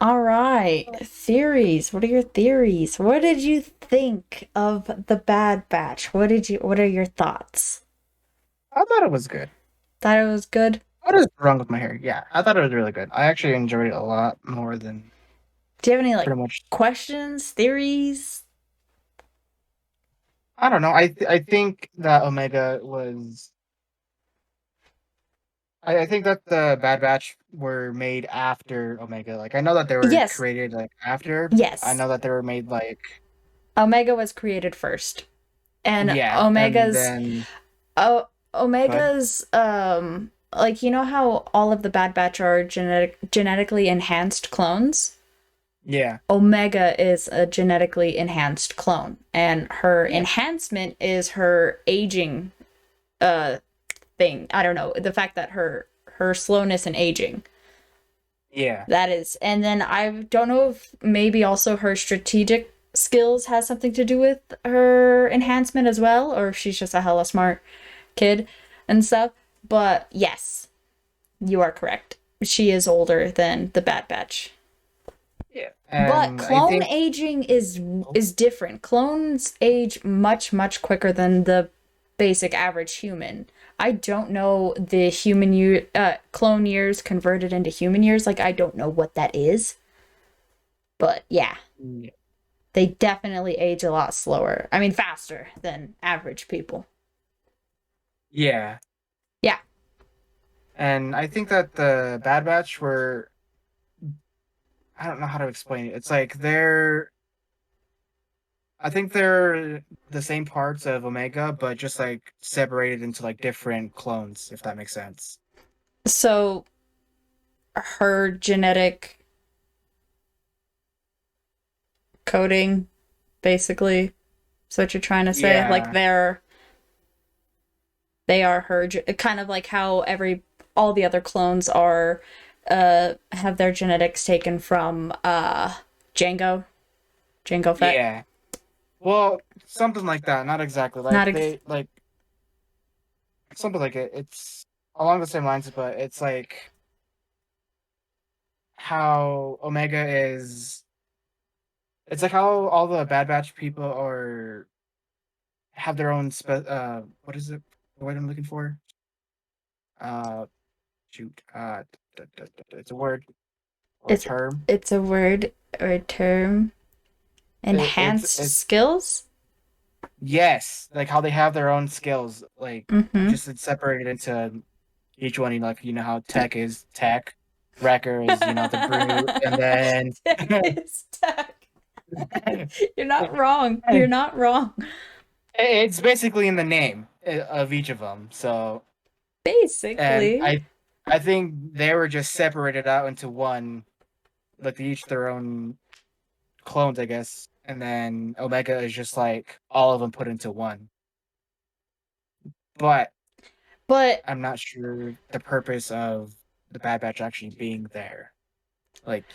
All right. Theories. What are your theories? What did you think of the Bad Batch? What are your thoughts? I thought it was good. Thought it was good? What is wrong with my hair? Yeah, I thought it was really good. I actually enjoyed it a lot more than Do you have any like pretty much. questions, theories? I don't know. I think that Omega was. I think that the Bad Batch were made after Omega. Like I know that they were Yes. created like after. I Yes. know that they were made like Omega was created first. And yeah, and then oh but Omega's like you know how all of the Bad Batch are genetically enhanced clones? yeah, Omega is a genetically enhanced clone, and her yeah, enhancement is her aging uh thing. I don't know, the fact that her slowness in aging. yeah, That is, and then I don't know if maybe also her strategic skills has something to do with her enhancement as well, or if she's just a hella smart kid and stuff. But yes, you are correct. She is older than the Bad Batch. yeah. But And I clone think aging is different. Clones age much quicker than the basic average human. I don't know the clone years converted into human years. Like I don't know what that is. But yeah, they definitely age a lot slower. I mean faster than average people. yeah, Yeah. and I think that the Bad Batch were. I don't know how to explain it. It's like they're I think they're the same parts of Omega, but just like separated into like different clones, if that makes sense. So her genetic coding basically is what you're trying to say. Like Yeah, they are her kind of like how every all the other clones are have their genetics taken from Django Fett. yeah. Well, something like that. Not exactly. Not Like ex- they like something like it. It's along the same lines, but it's like how Omega is. It's like how all the Bad Batch people are have their own what is it? The word I'm looking for? Uh, shoot. It's a word or a it's term. it's a word or a term. Enhanced It's skills? yes, like how they have their own skills, like Mm-hmm. just it's separated into each one. Like how tech is tech, wrecker is the brute, and then It's tech. You're not wrong. You're not wrong. it's basically in the name of each of them. So and Basically. I think they were just separated out into one, like they each their own clones, I guess. And then Omega is just like all of them put into one. But But I'm not sure the purpose of the Bad Batch actually being there. Like,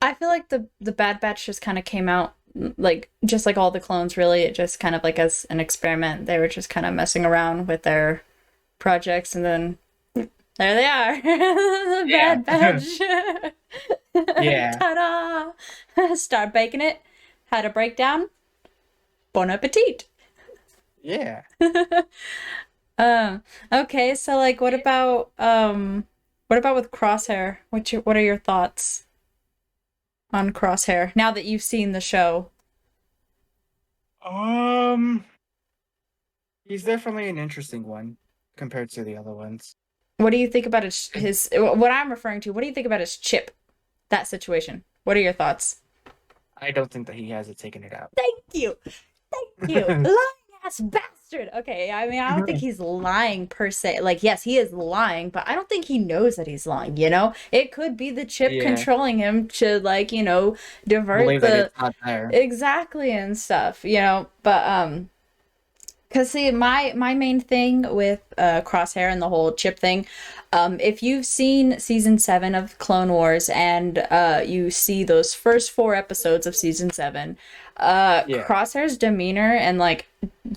I feel like the Bad Batch just kind of came out like just like all the clones really. It just kind of like as an experiment. They were just kind of messing around with their projects and then there they are. The yeah, Bad Batch. yeah, Ta-da! Start baking it. Had a breakdown. Bon appetit. yeah. Um, okay, so like what about with Crosshair? What are your thoughts on Crosshair now that you've seen the show? Um, he's definitely an interesting one compared to the other ones. What do you think about his what I'm referring to? What do you think about his chip? That situation. What are your thoughts? I don't think that he has it taken it out. Thank you. Thank you. Lying ass bastard. Okay, I mean, I don't think he's lying per se. Like, yes, he is lying, but I don't think he knows that he's lying, you know? It could be the chip Yeah, controlling him to like, divert believe that the it's not there. exactly and stuff, But cause see, my main thing with Crosshair and the whole chip thing, if you've seen season 7 of Clone Wars and you see those first 4 episodes of season 7, Yeah, Crosshair's demeanor and like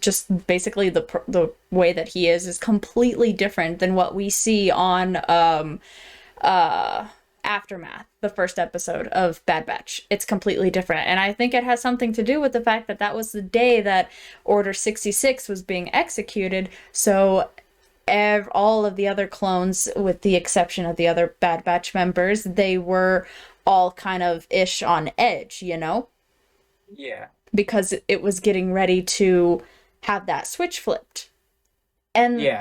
just basically the way that he is completely different than what we see on Aftermath, the first episode of Bad Batch. It's completely different. And I think it has something to do with the fact that that was the day that Order 66 was being executed. So all of the other clones, with the exception of the other Bad Batch members, they were all kind of ish on edge, you know? Yeah. Because it was getting ready to have that switch flipped. And Yeah.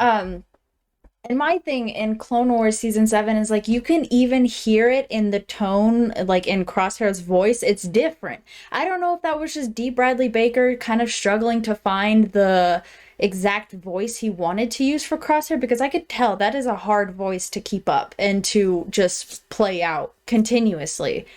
and my thing in Clone Wars season 7 is like you can even hear it in the tone, like in Crosshair's voice. It's different. I don't know if that was just D. Bradley Baker kind of struggling to find the exact voice he wanted to use for Crosshair, because I could tell that is a hard voice to keep up and to just play out continuously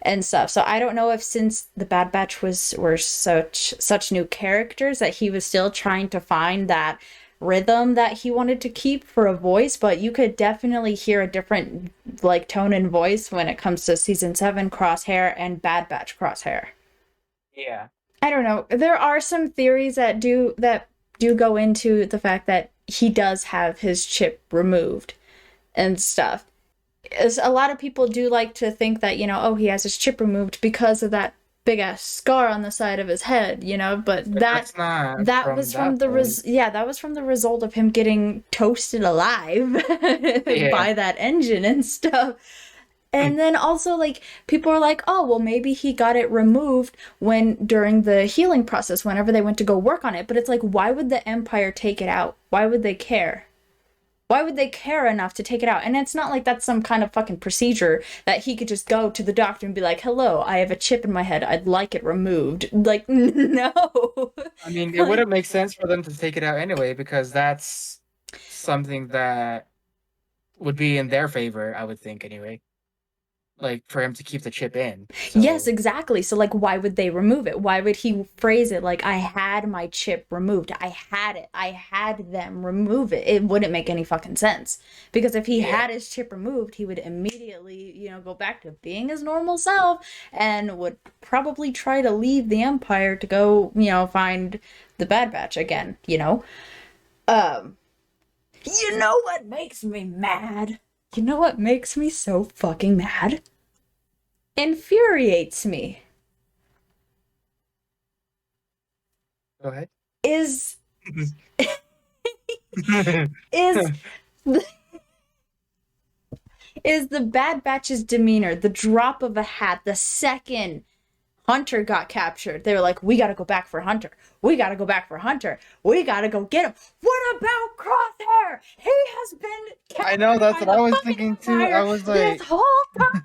and stuff. So I don't know if, since the Bad Batch were such new characters, that he was still trying to find that rhythm that he wanted to keep for a voice, but you could definitely hear a different like tone and voice when it comes to season 7 Crosshair and Bad Batch Crosshair. Yeah. I don't know. There are some theories that do go into the fact that he does have his chip removed and stuff. As a lot of people do like to think that, you know, oh, he has his chip removed because of that big ass scar on the side of his head, you know, but That's not that from was from that the point. that was from the result of him getting toasted alive Yeah. by that engine and stuff. And then also, like, people are like, oh, well, maybe he got it removed during the healing process, whenever they went to go work on it. But it's like, why would the Empire take it out? Why would they care? Why would they care enough to take it out? And it's not like that's some kind of fucking procedure that he could just go to the doctor and be like, hello, I have a chip in my head. I'd like it removed. Like, no. I mean, it Like, wouldn't make sense for them to take it out anyway, because that's something that would be in their favor, I would think anyway. Like for him to keep the chip in. yes, So exactly. So, like, why would they remove it? Why would he phrase it like, I had my chip removed? I had it. I had them remove it. It wouldn't make any fucking sense. Because if he yeah. had his chip removed, he would immediately, you know, go back to being his normal self and would probably try to leave the Empire to go, you know, find the Bad Batch again, you know? Um, you know what makes me mad? You know what makes me so fucking mad? Infuriates me Go ahead. is is is the Bad Batch's demeanor, the drop of a hat, the second Hunter got captured. They were like, we gotta go back for Hunter. We gotta go back for Hunter. We gotta go get him. What about Crosshair? He has been I know, captured that's by what I the was fucking thinking too. I Empire was this like, whole time.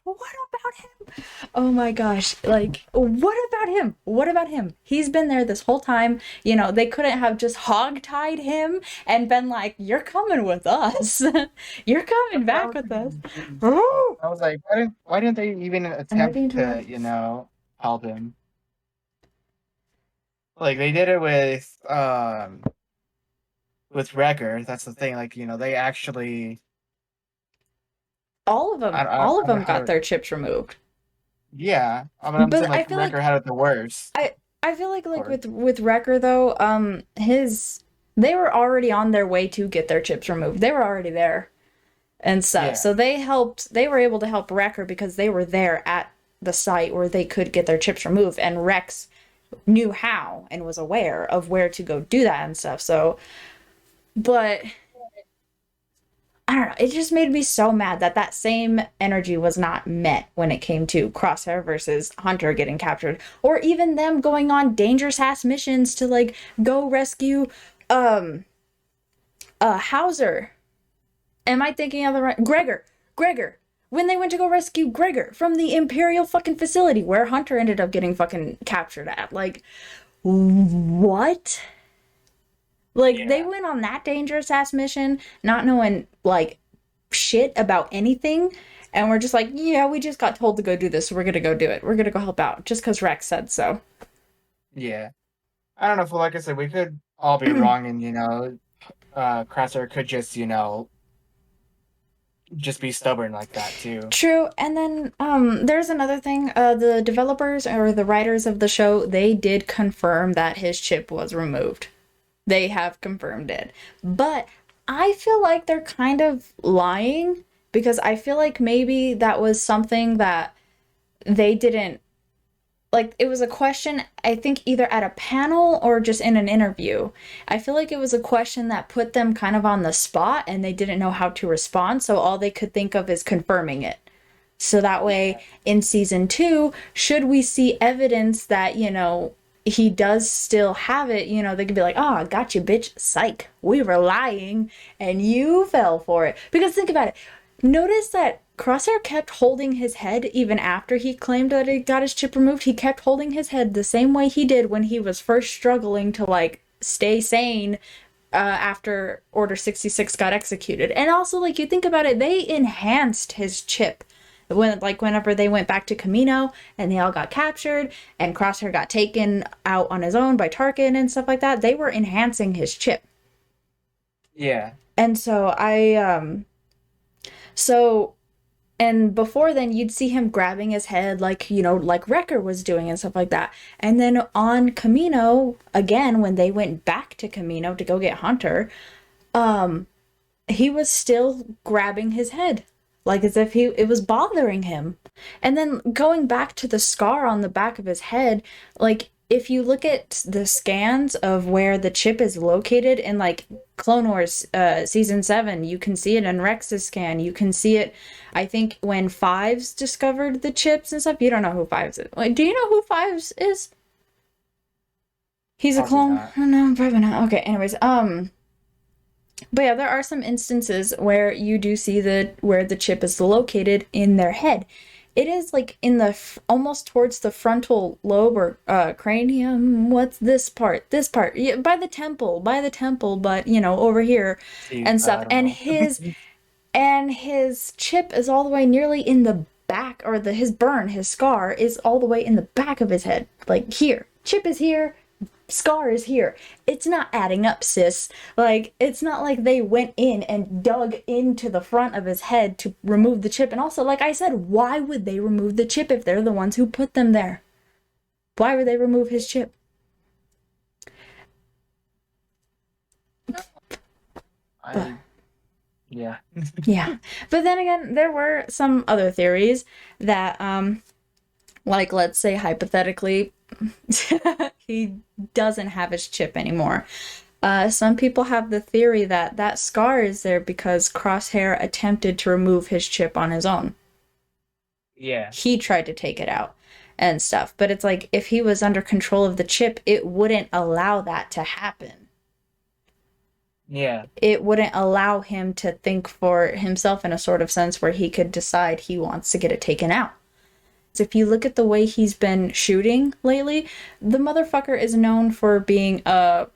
What about him? Oh my gosh. Like, what about him? What about him? He's been there this whole time. You know, they couldn't have just hog-tied him and been like, you're coming with us. You're coming that's what I back was with us. thinking too. Oh, I was like, why didn't they even I'm ready attempt to to, interrupt. help him? Like they did it with Wrecker. That's the thing. Like, they actually All of them, I all of don't know them how got to. their chips removed. Yeah, but I'm saying But I like feel Wrecker like had it the worst I feel like part. with Wrecker though, his they were already on their way to get their chips removed. They were already there and stuff. Yeah, So they were able to help Wrecker because they were there at the site where they could get their chips removed, and Rex knew how and was aware of where to go do that and stuff. So, but I don't know. It just made me so mad that that same energy was not met when it came to Crosshair versus Hunter getting captured, or even them going on dangerous ass missions to like go rescue um Hauser. Am I thinking of the right Gregor. When they went to go rescue Gregor from the Imperial fucking facility where Hunter ended up getting fucking captured at. Like, what? Like, they yeah, went on that dangerous ass mission, not knowing, like, shit about anything. And we're just like, yeah, we just got told to go do this, so we're gonna go do it. We're gonna go help out, just because Rex said so. yeah. I don't know. Like I said, we could all be wrong, and Crosser could just be stubborn like that too. True, and then there's another thing. The developers or the writers of the show, they did confirm that his chip was removed. They have confirmed it. But I feel like they're kind of lying because I feel like maybe that was something that they didn't like. It was a question, I think, either at a panel or just in an interview. I feel like it was a question that put them kind of on the spot and they didn't know how to respond, so all they could think of is confirming it. So that way, Yeah. in season two, should we see evidence that, he does still have it, they could be like, oh, got you, bitch. Psych. We were lying and you fell for it. Because think about it. Notice that Crosshair kept holding his head even after he claimed that he got his chip removed. He kept holding his head the same way he did when he was first struggling to, like, stay sane after Order 66 got executed. And also, like, you think about it, they enhanced his chip whenever they went back to Camino and they all got captured and Crosshair got taken out on his own by Tarkin and stuff like that, they were enhancing his chip. Yeah. And so and before then you'd see him grabbing his head like, like Wrecker was doing and stuff like that. And then on Camino, again, when they went back to Camino to go get Hunter, he was still grabbing his head, like as if it was bothering him. And then going back to the scar on the back of his head, like if you look at the scans of where the chip is located in like Clone Wars season 7, you can see it in Rex's scan. You can see it, I think, when Fives discovered the chips and stuff. You don't know who Fives is. Like, do you know who Fives is? He's a Probably clone? not. No, probably not. Okay, anyways, but yeah, there are some instances where you do see where the chip is located in their head. It is like in the almost towards the frontal lobe or cranium. What's this part? This part, yeah, by the temple, but over here See, and I stuff. don't And know. his chip is all the way nearly in the back, or his scar is all the way in the back of his head, like here. Chip is here, scar is here. It's not adding up, sis. Like, it's not like they went in and dug into the front of his head to remove the chip. And also, like I said, why would they remove the chip if they're the ones who put them there? Why would they remove his chip? But Yeah. yeah. But then again, there were some other theories that like, let's say hypothetically he doesn't have his chip anymore. Some people have the theory that that scar is there because Crosshair attempted to remove his chip on his own. Yeah. He tried to take it out and stuff. But it's like, if he was under control of the chip, it wouldn't allow that to happen. Yeah. It wouldn't allow him to think for himself in a sort of sense where he could decide he wants to get it taken out. If you look at the way he's been shooting lately, the motherfucker is known for being a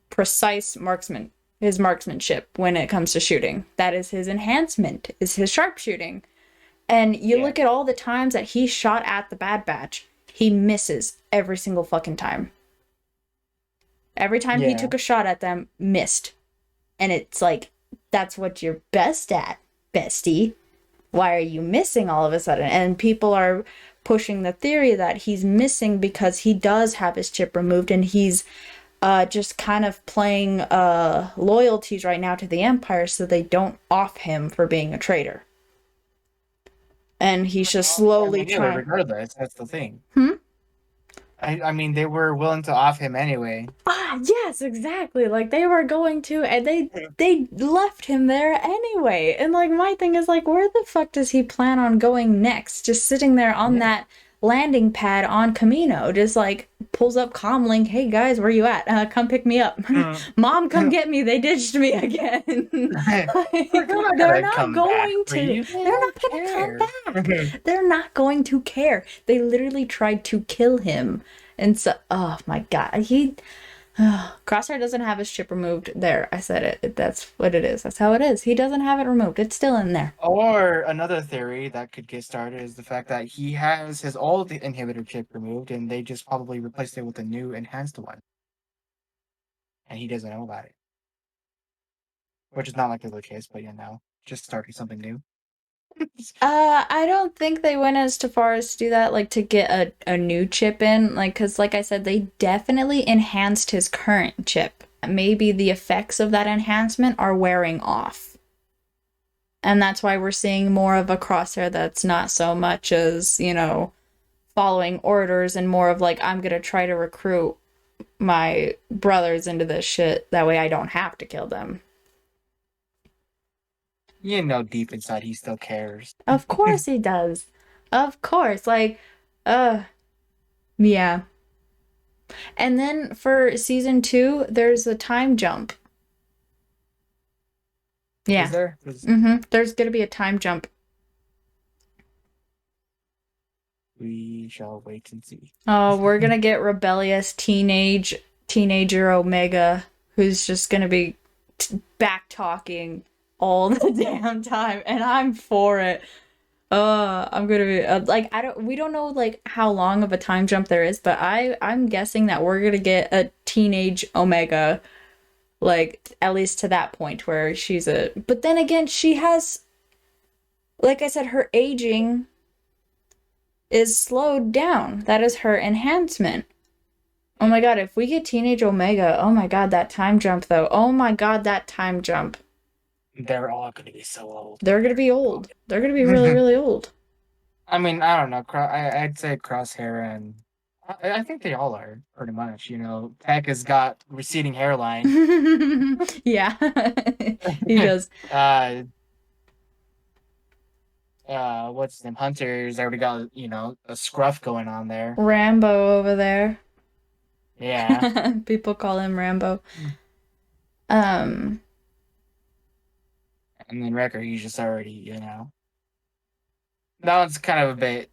precise marksman. His marksmanship when it comes to shooting. That is his enhancement, is his sharpshooting. And you look at all the times that he shot at the Bad Batch, he misses every single fucking time. Every time he took a shot at them, missed. And it's like, that's what you're best at, bestie. Why are you missing all of a sudden? And people are pushing the theory that he's missing because he does have his chip removed and he's just kind of playing loyalties right now to the Empire so they don't off him for being a traitor. And he's just slowly trying. Regardless, that's the thing. I mean, they were willing to off him anyway. Yes, exactly. Like, they were going to, and they left him there anyway. And, like, my thing is, like, where the fuck does he plan on going next? Just sitting there on that landing pad on Camino, just, like, pulls up comlink, hey, guys, where you at? Come pick me up. Mom, come get me. They ditched me again. They're not going to. They're not going to come back. They're not going to care. They literally tried to kill him. And so, oh my god, Crosshair doesn't have his chip removed. There, I said it. That's what it is. That's how it is. He doesn't have it removed. It's still in there. Or another theory that could get started is the fact that he has his old inhibitor chip removed and they just probably replaced it with a new enhanced one. And he doesn't know about it. Which is not like the case, but just starting something new. I don't think they went as far as to do that, like to get a new chip in, like, because like I said, they definitely enhanced his current chip. Maybe the effects of that enhancement are wearing off. And that's why we're seeing more of a Crosshair that's not so much as, following orders and more of like, I'm gonna try to recruit my brothers into this shit. That way I don't have to kill them. You know, deep inside, he still cares. Of course he does. Of course. Like, uh, yeah. And then for season two, there's a time jump. Is Yeah. there? There's gonna be a time jump. We shall wait and see. Oh, we're gonna get rebellious teenager Omega, who's just gonna be back talking all the damn time, and I'm for it. I'm gonna be like we don't know like how long of a time jump there is, but I'm guessing that we're gonna get a teenage Omega, like at least to that point where she's a. But then again, she has, like I said, her aging is slowed down. That is her enhancement. Oh my god, if we get teenage Omega, oh my god, that time jump though. Oh my god, that time jump. They're all going to be so old. They're gonna be old. They're gonna be really, really old. I mean, I don't know. I'd say Crosshair and I think they all are pretty much. You know, Peck has got receding hairline. Yeah, he does. What's his name? Hunter's already got a scruff going on there. Rambo over there. Yeah. People call him Rambo. And then Wrecker, he's just already that one's kind of a bit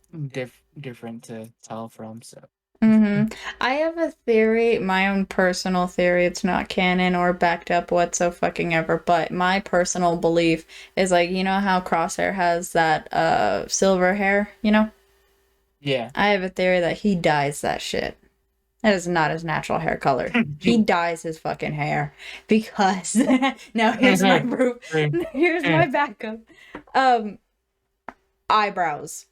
different to tell from. So. I have a theory, my own personal theory. It's not canon or backed up whatsoever, but my personal belief is like, you know how Crosshair has that silver hair, Yeah. I have a theory that he dyes that shit. That is not his natural hair color. He dyes his fucking hair because now here's my proof. Here's my backup. Eyebrows.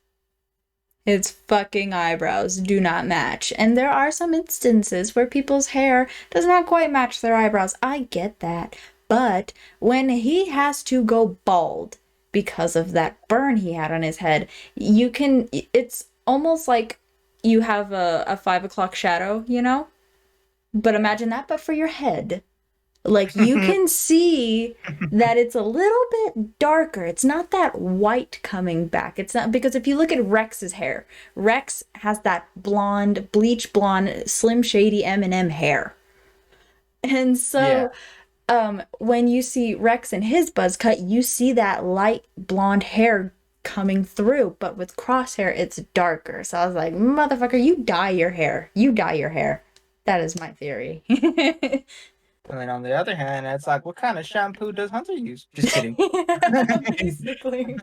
His fucking eyebrows do not match. And there are some instances where people's hair does not quite match their eyebrows. I get that. But when he has to go bald because of that burn he had on his head, it's almost like you have a 5 o'clock shadow, But imagine that, but for your head. Like, you can see that it's a little bit darker. It's not that white coming back. It's not, because if you look at Rex's hair, Rex has that blonde, bleach blonde, slim shady M&M hair. And so, when you see Rex and his buzz cut, you see that light blonde hair coming through. But with Crosshair, it's darker. So I was like, motherfucker, you dye your hair. You dye your hair. That is my theory. And then on the other hand, it's like, what kind of shampoo does Hunter use? Just kidding. Basically.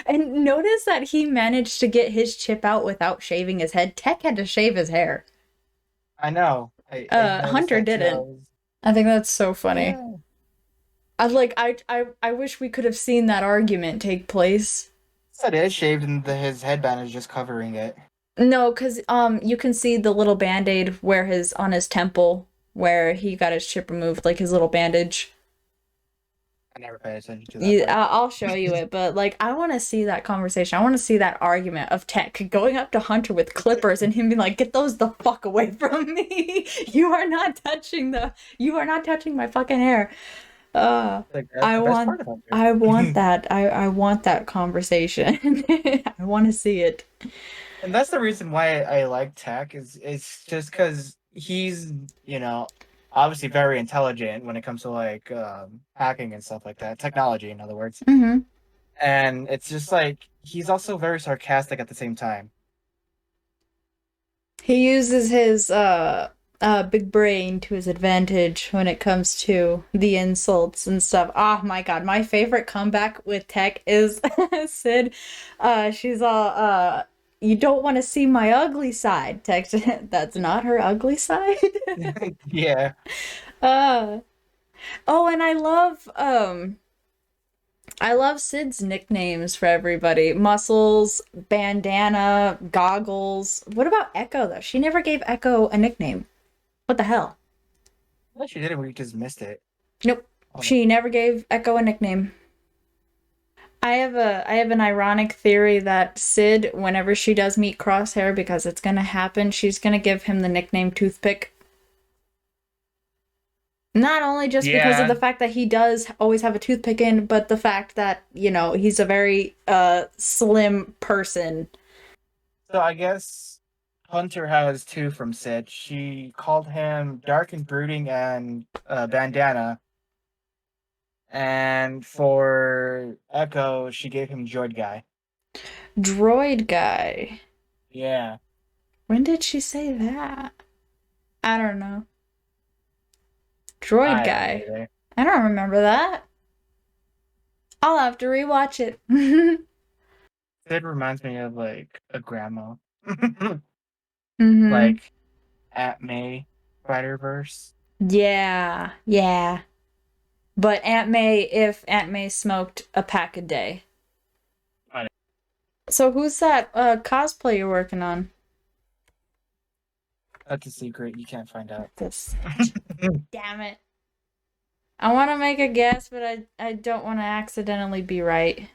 And notice that he managed to get his chip out without shaving his head. Tech had to shave his hair. I know. Hunter didn't. I think that's so funny. Yeah. I wish we could have seen that argument take place. It is shaved and his headband is just covering it. No, because you can see the little band-aid on his temple where he got his chip removed, like his little bandage. I never paid attention to that. I'll show you it, but like I want to see that conversation. I want to see that argument of Tech going up to Hunter with clippers and him being like, "Get those the fuck away from me! You are not touching my fucking hair." I want that. I want that conversation. I want to see it. And that's the reason why I like Tech is just because he's obviously very intelligent when it comes to like hacking and stuff like that, technology in other words. Mm-hmm. And it's just like he's also very sarcastic at the same time. He uses his big brain to his advantage when it comes to the insults and stuff. Oh my god, my favorite comeback with Tech is Sid. She's all you don't want to see my ugly side. Tech, that's not her ugly side. Yeah. Oh, and I love Sid's nicknames for everybody. Muscles, bandana, goggles. What about Echo though? She never gave Echo a nickname. What the hell? Well, she did it, we just missed it. Nope. She never gave Echo a nickname. I have an ironic theory that Sid, whenever she does meet Crosshair, because it's gonna happen, she's gonna give him the nickname Toothpick. Not only just because of the Yeah. fact that he does always have a toothpick in, but the fact that, he's a very slim person. So I guess Hunter has two from Sid. She called him Dark and Brooding and Bandana. And for Echo, she gave him Droid Guy. Droid guy. Yeah. When did she say that? I don't know. Droid I don't know guy. either. I don't remember that. I'll have to rewatch it. Sid reminds me of like a grandma. Mm-hmm. Like Aunt May Spider Verse. Yeah, yeah. But Aunt May, if Aunt May smoked a pack a day. So who's that cosplay you're working on? That's a secret. You can't find out. This. Damn it. I want to make a guess, but I don't want to accidentally be right.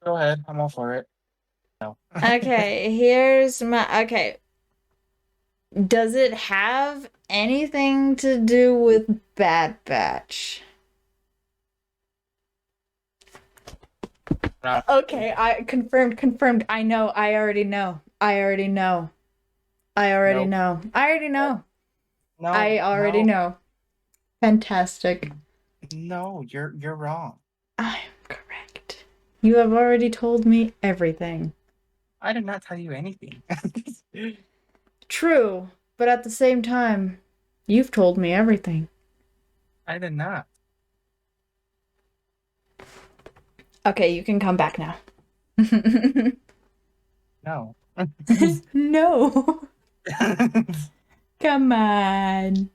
Go ahead. I'm all for it. No. Okay, here's my. Okay. Does it have anything to do with Bad Batch? No. Okay, I confirmed. I know. I already know. I already know. I already Nope. know. I already know. No. I already No. know. Fantastic. No. You're wrong. I'm correct. You have already told me everything. I did not tell you anything. True, but at the same time, you've told me everything. I did not. Okay, you can come back now. No. No. Come on.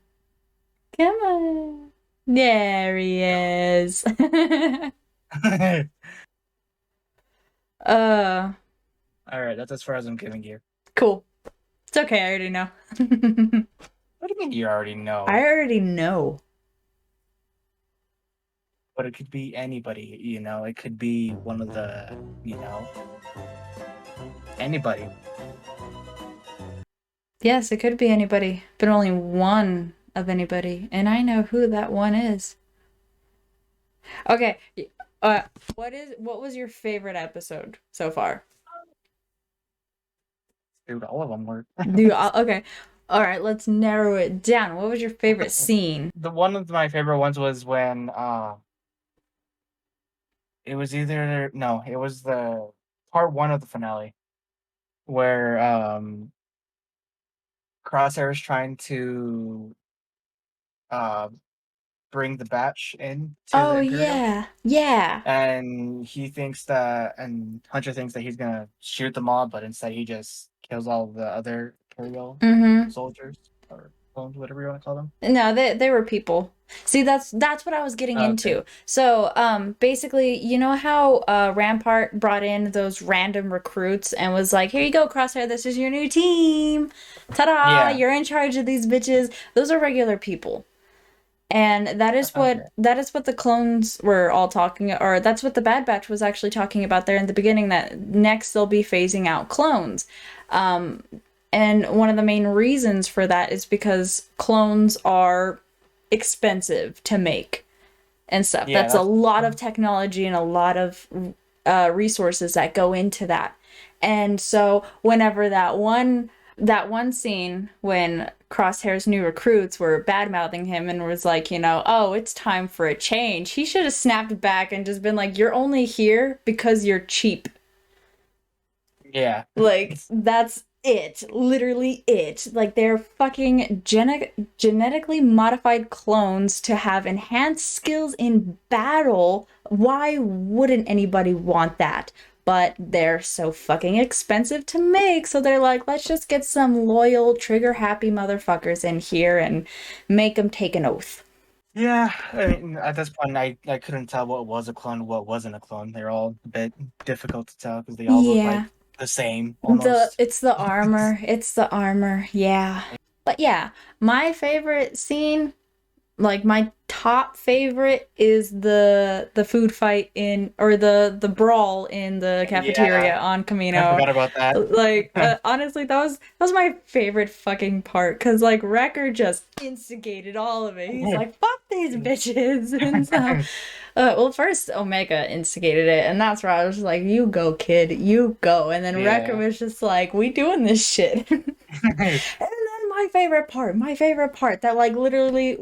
Come on. There he is. uh, All right, that's as far as I'm giving you. cool. It's okay, I already know. What do you mean you already know? I already know. But it could be anybody, it could be one of the, anybody. Yes, it could be anybody, but only one of anybody, and I know who that one is. Okay, uh, what was your favorite episode so far? Dude, all of them were. Okay, all right, let's narrow it down. What was your favorite scene? The one of my favorite ones was when it was either no, it was the part one of the finale where Crosshair is trying to uh bring the batch in to the Oh Imperial. yeah, yeah. And Hunter thinks that he's gonna shoot them all, but instead he just kills all the other Imperial Mm-hmm. soldiers or clones, whatever you want to call them. No, they were people. See, that's what I was getting Okay. into. So, basically, you know how Rampart brought in those random recruits and was like, "Here you go, Crosshair. This is your new team. Ta-da! Yeah. You're in charge of these bitches." Those are regular people. And Okay. that is what the clones were all talking, or that's what the Bad Batch was actually talking about there in the beginning, that next they'll be phasing out clones. Um, and one of the main reasons for that is because clones are expensive to make and stuff. Yeah, That's a that's lot of technology and a lot of resources that go into that. And so whenever that one scene when Crosshair's new recruits were bad mouthing him and was like, oh, it's time for a change, he should have snapped back and just been like, "You're only here because you're cheap." yeah. Like, that's it. Literally it. Like, they're fucking genetically modified clones to have enhanced skills in battle. Why wouldn't anybody want that? But they're so fucking expensive to make, so they're like, let's just get some loyal, trigger happy motherfuckers in here and make them take an oath. Yeah, I mean, at this point, I couldn't tell what was a clone, what wasn't a clone. They're all a bit difficult to tell because they all look like Yeah. the same, The almost. it's the armor. It's the armor. Yeah. But yeah, my favorite scene, like my top favorite is the food fight in or the brawl in the Yeah, cafeteria on I Camino. forgot about that. Like honestly, that was my favorite fucking part because like Wrecker just instigated all of it. He's like, "Fuck these bitches," and so well, first Omega instigated it, and that's where I was just like, "You go, kid, you go." And then Wrecker Yeah. was just like, "We doing this shit." And then my favorite part that like literally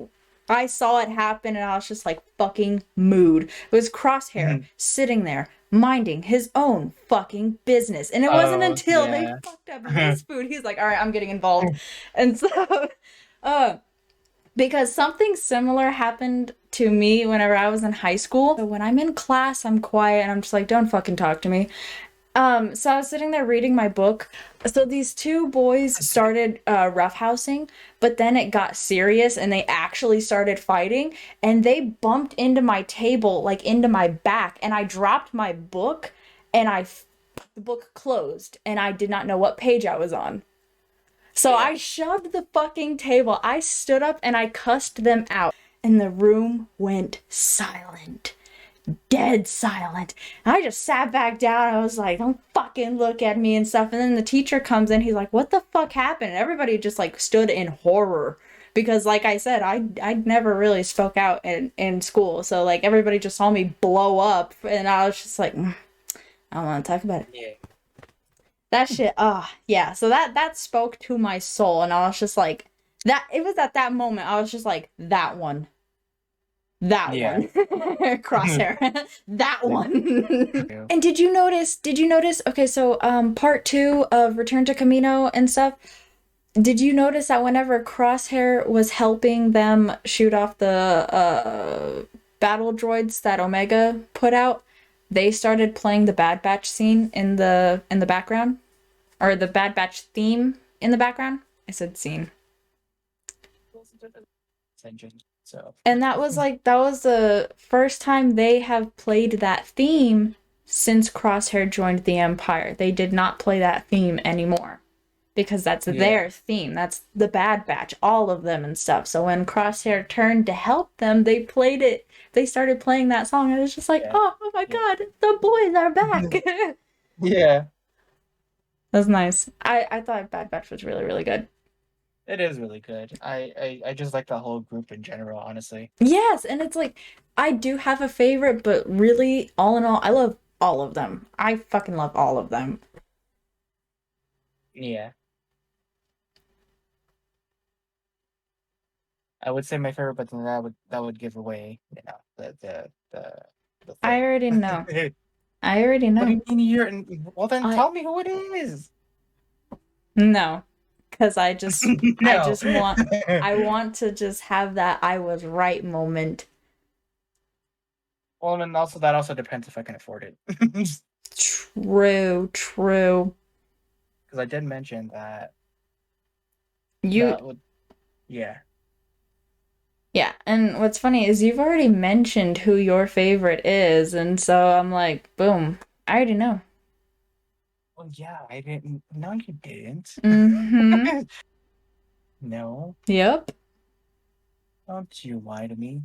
I saw it happen and I was just like fucking mood. It was Crosshair sitting there minding his own fucking business. And it wasn't Oh, until they yeah. fucked up his food, he's like, all right, I'm getting involved. And so uh because something similar happened to me whenever I was in high school. So when I'm in class, I'm quiet and I'm just like, don't fucking talk to me. So I was sitting there reading my book. So these two boys started roughhousing, but then it got serious and they actually started fighting and they bumped into my table, like into my back, and I dropped my book and the book closed and I did not know what page I was on. So Yeah. I shoved the fucking table. I stood up and I cussed them out. And the room went silent, dead silent. And I just sat back down. I was like, don't fucking look at me and stuff. And then the teacher comes in. He's like, what the fuck happened? And everybody just like stood in horror. Because like I said, I never really spoke out in school. So like everybody just saw me blow up. And I was just like, I don't want to talk about it. Yeah. That shit, yeah. So that spoke to my soul. And I was just like, that, it was at that moment, I was just like, that one. That Yeah. one. Crosshair. That Like, one. And did you notice, okay, so part two of Return to Camino and stuff, did you notice that whenever Crosshair was helping them shoot off the battle droids that Omega put out, they started playing the Bad Batch scene in the background? Or the Bad Batch theme in the background? I said scene. engine. So And that was the first time they have played that theme since Crosshair joined the Empire. They did not play that theme anymore because that's yeah. their theme. That's the Bad Batch, all of them and stuff. So when Crosshair turned to help them, they played it. They started playing that song, and it's just like, Yeah. oh my Yeah. god, the boys are back. Yeah. That's nice. I thought Bad Batch was really, really good. It is really good. I just like the whole group in general, honestly. Yes, and it's like I do have a favorite, but really, all in all, I love all of them. I fucking love all of them. Yeah. I would say my favorite, but then that would give away, the I thing. already know. I already What do know. you mean you're well then I tell me who it is. no, because I No. just want I want to just have that I was right moment. Well, and also that also depends if I can afford it. Because True, true. I did mention that You that would yeah. Yeah, and what's funny is you've already mentioned who your favorite is, and so I'm like, boom, I already know. Well, yeah, I didn't. No, you didn't. Mm-hmm. No, Yep. don't you lie to me.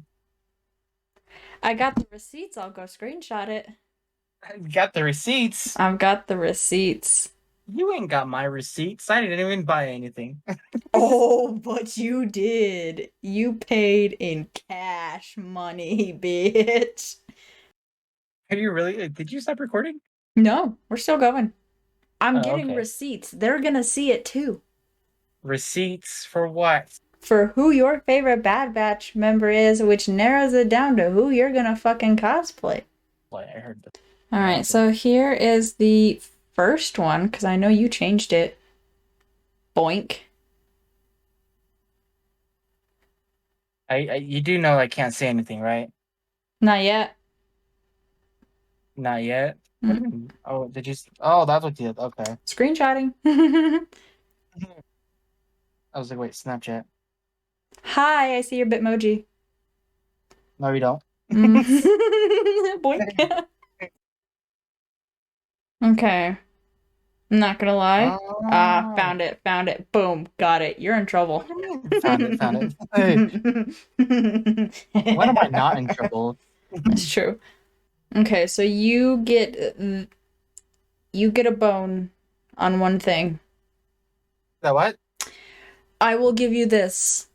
I got the receipts. I'll go screenshot it. I got the receipts. I've got the receipts. You ain't got my receipts. I didn't even buy anything. Oh, but you did. You paid in cash money, bitch. Are you really? Did you stop recording? No, we're still going. I'm Oh, getting okay. receipts. They're gonna see it too. Receipts for what? For who your favorite Bad Batch member is, which narrows it down to who you're gonna fucking cosplay. What I heard. Alright, so here is the first one, because I know you changed it. Boink. You do know I can't say anything, right? Not yet. Not yet. What do you mean? Oh, did you? Oh, that's what you did. Okay. Screenshotting. I was like, wait, Snapchat. Hi, I see your Bitmoji. No, you don't. Mm. Boink. Okay. I'm not gonna lie. Ah, Oh, found it, found it. Boom, got it. You're in trouble. what do you mean? Found it, found it. Hey, when am I not in trouble? That's true. Okay, so you get a bone on one thing. That what? I will give you this.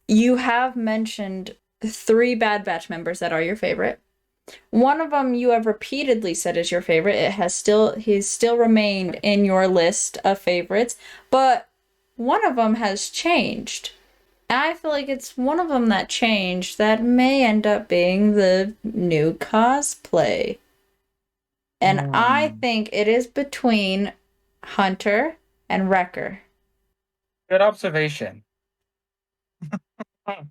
You have mentioned three Bad Batch members that are your favorite. One of them you have repeatedly said is your favorite. He's still remained in your list of favorites, but one of them has changed. And I feel like it's one of them that changed that may end up being the new cosplay. And I Hmm. think it is between Hunter and Wrecker. Good observation. Hmm.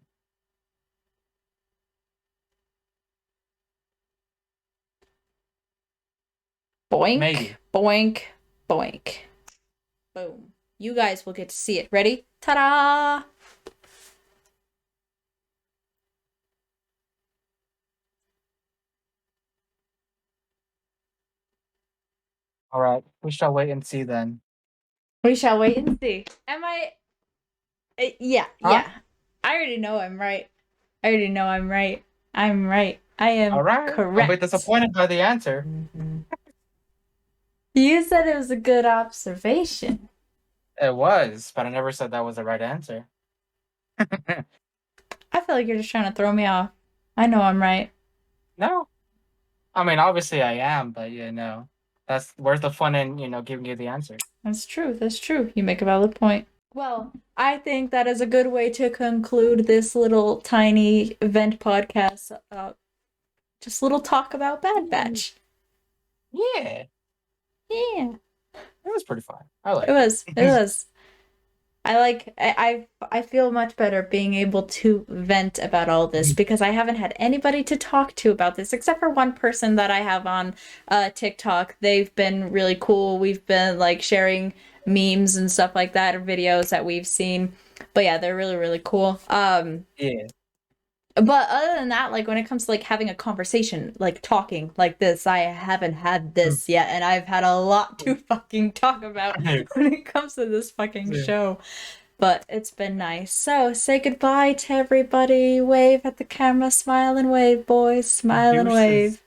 Boink, Maybe. boink, boink. Boom. You guys will get to see it. Ready? Ta-da! All right. We shall wait and see then. We shall wait and see. Am I? Yeah, Huh? yeah. I already know I'm right. I already know I'm right. I'm right. I All am right. Don't be correct. disappointed by the answer. You said it was a good observation. It was, but I never said that was the right answer. I feel like you're just trying to throw me off. I know I'm right. No. I mean, obviously I am, but that's where's the fun in, giving you the answer. That's true. That's true. You make a valid point. Well, I think that is a good way to conclude this little tiny event podcast. Just a little talk about Bad Batch. Yeah. Yeah, It was pretty fun. I it liked it. was. It was. I feel much better being able to vent about all this because I haven't had anybody to talk to about this except for one person that I have on TikTok. They've been really cool. We've been like sharing memes and stuff like that or videos that we've seen. But yeah, they're really, really cool. Yeah. But other than that, like when it comes to like having a conversation, like talking like this, I haven't had this yet, and I've had a lot to fucking talk about when it comes to this fucking Yeah. show. But it's been nice. So say goodbye to everybody. Wave at the camera, smile and wave, boys. Smile and wave. Deuces.